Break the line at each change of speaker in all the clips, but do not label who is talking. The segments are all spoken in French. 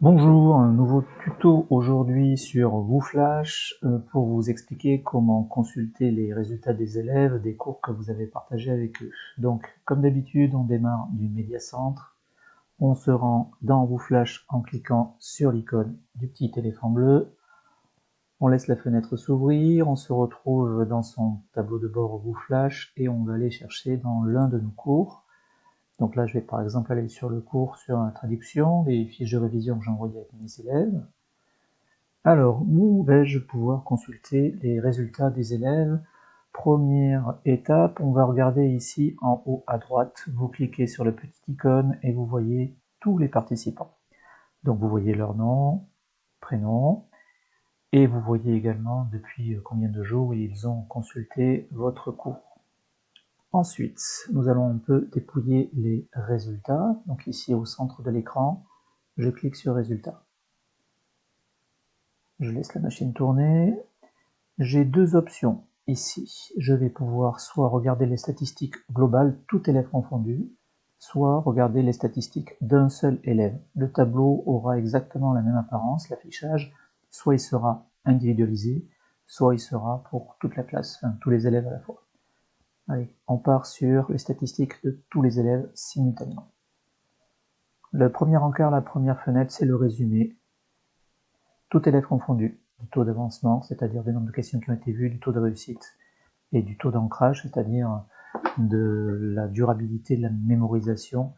Bonjour, un nouveau tuto aujourd'hui sur WooFlash pour vous expliquer comment consulter les résultats des élèves des cours que vous avez partagés avec eux. Donc, comme d'habitude, on démarre du médiacentre, on se rend dans WooFlash en cliquant sur l'icône du petit éléphant bleu, on laisse la fenêtre s'ouvrir, on se retrouve dans son tableau de bord WooFlash et on va aller chercher dans l'un de nos cours. Donc là, je vais par exemple aller sur le cours sur la traduction, les fiches de révision que j'ai envoyées avec mes élèves. Alors, où vais-je pouvoir consulter les résultats des élèves? Première étape, on va regarder ici en haut à droite. Vous cliquez sur le petit icône et vous voyez tous les participants. Donc vous voyez leur nom, prénom, et vous voyez également depuis combien de jours ils ont consulté votre cours. Ensuite, nous allons un peu dépouiller les résultats. Donc ici au centre de l'écran, je clique sur résultats. Je laisse la machine tourner. J'ai deux options ici. Je vais pouvoir soit regarder les statistiques globales, tout élève confondu, soit regarder les statistiques d'un seul élève. Le tableau aura exactement la même apparence, l'affichage, soit il sera individualisé, soit il sera pour toute la classe, enfin tous les élèves à la fois. Allez, on part sur les statistiques de tous les élèves simultanément. Le premier encart, la première fenêtre, c'est le résumé. Tout élève confondu, du taux d'avancement, c'est-à-dire du nombre de questions qui ont été vues, du taux de réussite et du taux d'ancrage, c'est-à-dire de la durabilité de la mémorisation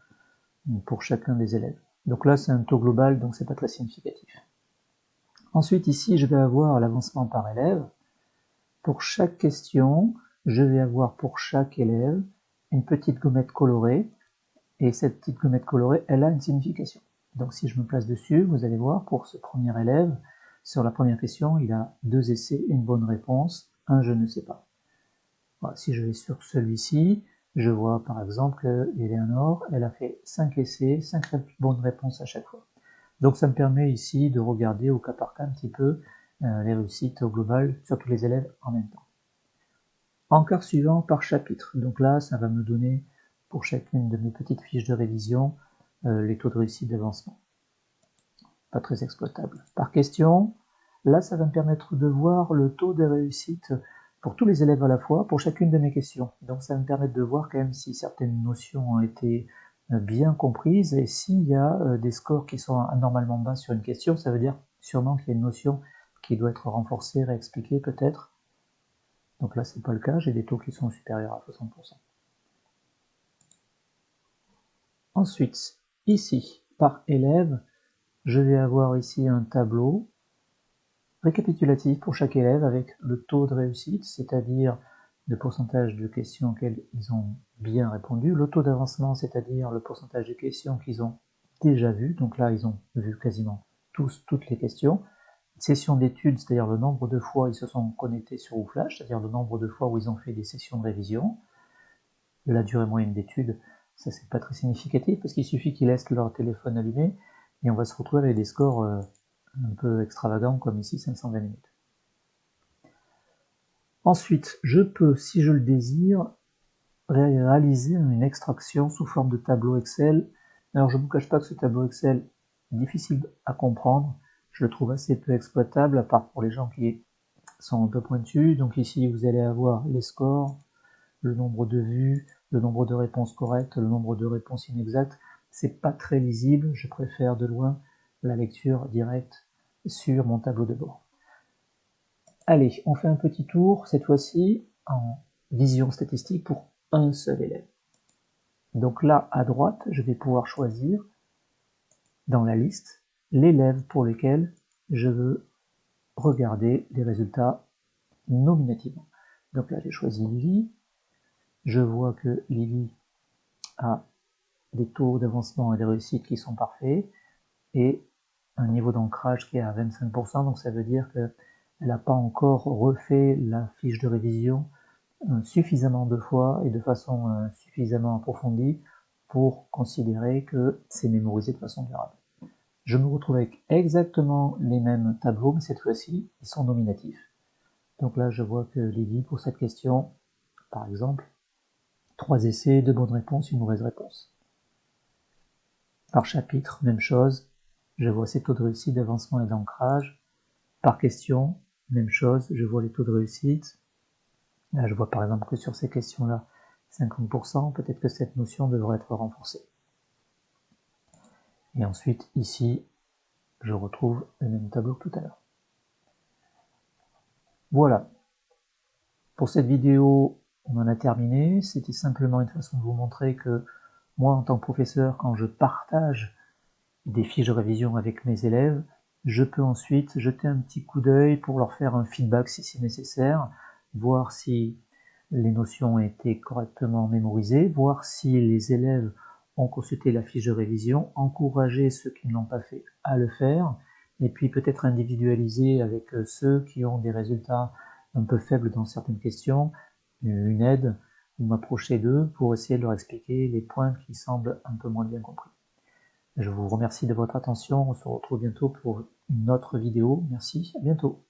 pour chacun des élèves. Donc là, c'est un taux global, donc c'est pas très significatif. Ensuite, ici, je vais avoir l'avancement par élève. Pour chaque question, je vais avoir pour chaque élève une petite gommette colorée, et cette petite gommette colorée, elle a une signification. Donc si je me place dessus, vous allez voir, pour ce premier élève, sur la première question, il a 2 essais, une bonne réponse, un je ne sais pas. Voilà, si je vais sur celui-ci, je vois par exemple Eleanor, elle a fait 5 essais, 5 bonnes réponses à chaque fois. Donc ça me permet ici de regarder au cas par cas un petit peu les réussites au global sur tous les élèves en même temps. Encart suivant par chapitre. Donc là, ça va me donner pour chacune de mes petites fiches de révision les taux de réussite d'avancement. Pas très exploitable. Par question, là, ça va me permettre de voir le taux de réussite pour tous les élèves à la fois, pour chacune de mes questions. Donc ça va me permettre de voir quand même si certaines notions ont été bien comprises, et s'il y a des scores qui sont anormalement bas sur une question, ça veut dire sûrement qu'il y a une notion qui doit être renforcée, réexpliquée peut-être. Donc là, c'est pas le cas, j'ai des taux qui sont supérieurs à 60%. Ensuite, ici, par élève, je vais avoir ici un tableau récapitulatif pour chaque élève avec le taux de réussite, c'est-à-dire le pourcentage de questions auxquelles ils ont bien répondu, le taux d'avancement, c'est-à-dire le pourcentage de questions qu'ils ont déjà vues, donc là ils ont vu quasiment toutes les questions, session d'études, c'est-à-dire le nombre de fois ils se sont connectés sur WooFlash, c'est-à-dire le nombre de fois où ils ont fait des sessions de révision, la durée moyenne d'études, ça c'est pas très significatif parce qu'il suffit qu'ils laissent leur téléphone allumé et on va se retrouver avec des scores un peu extravagants comme ici 520 minutes. Ensuite, je peux, si je le désire, réaliser une extraction sous forme de tableau Excel. Alors je ne vous cache pas que ce tableau Excel est difficile à comprendre, je le trouve assez peu exploitable à part pour les gens qui sont un peu pointus. Donc ici vous allez avoir les scores, le nombre de vues, le nombre de réponses correctes, le nombre de réponses inexactes. C'est pas très lisible, je préfère de loin la lecture directe sur mon tableau de bord. Allez, on fait un petit tour, cette fois-ci en vision statistique pour un seul élève. Donc là, à droite, je vais pouvoir choisir dans la liste l'élève pour lequel je veux regarder les résultats nominativement. Donc là, j'ai choisi Lily. Je vois que Lily a des taux d'avancement et des réussites qui sont parfaits et un niveau d'ancrage qui est à 25%, donc ça veut dire qu'elle n'a pas encore refait la fiche de révision suffisamment de fois et de façon suffisamment approfondie pour considérer que c'est mémorisé de façon durable. Je me retrouve avec exactement les mêmes tableaux, mais cette fois-ci, ils sont nominatifs. Donc là, je vois que Lily, pour cette question, par exemple, 3 essais, 2 bonnes réponses, une mauvaise réponse. Par chapitre, même chose, je vois ces taux de réussite d'avancement et d'ancrage. Par question, même chose, je vois les taux de réussite. Là, je vois par exemple que sur ces questions-là, 50%, peut-être que cette notion devrait être renforcée. Et ensuite, ici, je retrouve le même tableau que tout à l'heure. Voilà. Pour cette vidéo, on en a terminé. C'était simplement une façon de vous montrer que moi, en tant que professeur, quand je partage des fiches de révision avec mes élèves, je peux ensuite jeter un petit coup d'œil pour leur faire un feedback si c'est nécessaire, voir si les notions ont été correctement mémorisées, voir si les élèves ont consulté la fiche de révision, encourager ceux qui ne l'ont pas fait à le faire, et puis peut-être individualiser avec ceux qui ont des résultats un peu faibles dans certaines questions, une aide, ou m'approcher d'eux pour essayer de leur expliquer les points qui semblent un peu moins bien compris. Je vous remercie de votre attention, on se retrouve bientôt pour une autre vidéo. Merci, à bientôt.